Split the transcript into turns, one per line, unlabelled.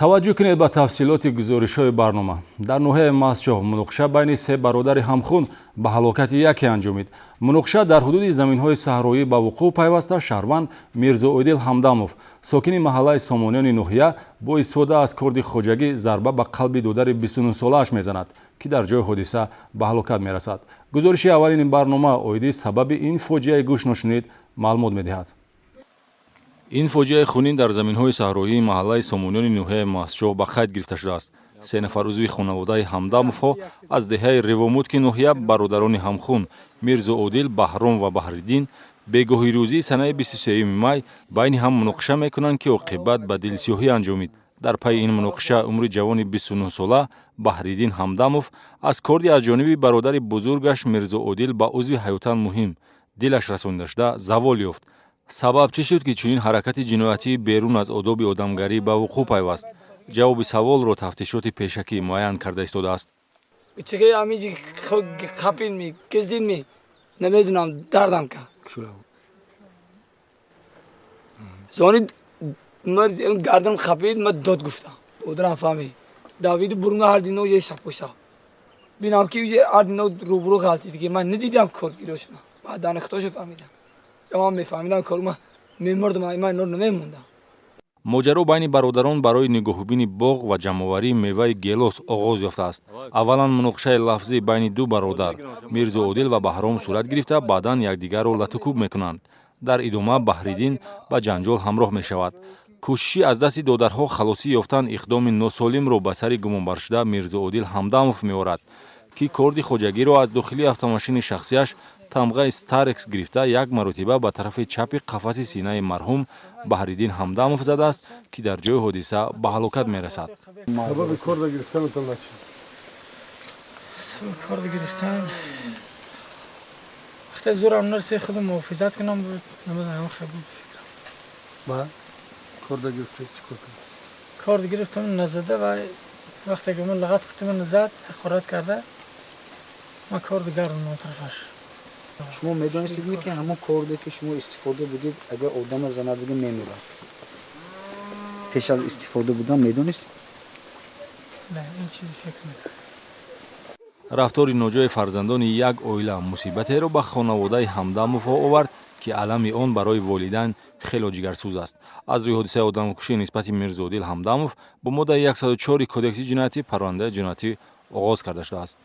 таваҷҷӯҳ кунед ба тафсилоти гузоришҳои барнома. Дар ноҳияи Мастчоҳ муноқиша байни се бародари ҳамхун ба ҳалокати яке анҷомид. Муноқиша дар ҳудуди заминҳои саҳроӣ ба вуқӯъ пайваста шаҳрванд Мирзоодил Ҳамдамов, сокини маҳаллаи Сомонёни ноҳия, бо истифода аз корди хоҷагӣ зарба ба қалби додари 29 солааш мезанад, ки дар ҷои ҳодиса ба ҳалокат мерасад. Гузориши аввалини барнома оиди сабаби ин фоҷиаи гӯш ношунид маълумот медиҳад. ин фоҷиаи хунин дар заминҳои саҳроии маҳаллаи Сомонёни ноҳияи Мастчоҳ ба қайд гирифта шудааст. се нафар узви хонаводаи Ҳамдамовҳо аз деҳаи Ревомутки ноҳия бародарони ҳамхун Мирзоодил, Баҳром ва Баҳриддин бегоҳи рӯзии санаи 23 май байни ҳам муноқиша мекунанд, ки оқибат ба дилсиёҳӣ анҷомид. дар пайи ин муноқиша умри ҷавони 29 сола Баҳриддин Ҳамдамов аз корди аз ҷониби бародари бузургаш Мирзоодил ба узви ҳаётан муҳим дилаш расонида шуда завол ёфт. сабаб чӣ шуд, ки чунин ҳаракати ҷиноятӣ берун аз одоби одамгарӣ ба вуқӯъ пайваст? ҷавоби саволро тафтишоти пешакӣ муайян карда истодааст.
نمیدونم دردم کرد زانی مرد گردن خپید من داد گفتم دادرم فهمید داوید برون هر دینو یه شب پشت بینام که یه هر دینو روبرو غلطی دیگه من ندیدم کار گیروشون بعد دانختاشو فهمیدم تمام میفهمیدم کارو من میمردم من نور نمیموندم.
моҷаро байни бародарон барои нигоҳубини боғ ва ҷамъоварии меваи гелос оғоз ёфтааст. аввалан муноқишаи лафзӣ байни ду бародар Мирзоодил ва Баҳром сурат гирифта, баъдан якдигарро латукуб мекунанд. дар идома Баҳриддин ба ҷанҷол ҳамроҳ мешавад. кӯшиши аз дасти додарҳо халосӣ ёфтан иқдоми носолимро ба сари гумонбаршуда Мирзоодил Ҳамдамов меорад, ки корди хоҷагиро аз дохили автомошини шахсияш тамғаи старекс гирифта як маротиба ба тарафи чапи қафаси синаи марҳум Баҳриддин Ҳамдамов задааст, ки дар ҷои ҳодиса ба ҳалокат мерасад.
сабаби корда гирифтанатон чӣ?
سبب کار گرفتن وقتی زورم نرسید خودم محافظت کنم بود نمیدونم خیلی فکرم
با کار گرفته چی
کار گرفتم نزده و وقتی که من لغت خودم نزد حقارت کرده من کار گردم طرفش.
شما میدونستید که همون کاری که شما استفاده بودید اگر آدم زنده بودید میمیرد؟ پیش از استفاده بودن میدونستید؟
نه این چیزی فکر نکردم.
рафтори ноҷои фарзандони як оила мусибатеро ба хонаводаи Ҳамдамовҳо овард, ки алами он барои волидайн хело ҷигарсӯз аст. аз рӯи ҳодисаи одамкушӣ нисбати Мирзоодил Ҳамдамов бо моддаи 104 кодекси ҷиноятӣ парвандаи ҷиноятӣ оғоз карда шудааст.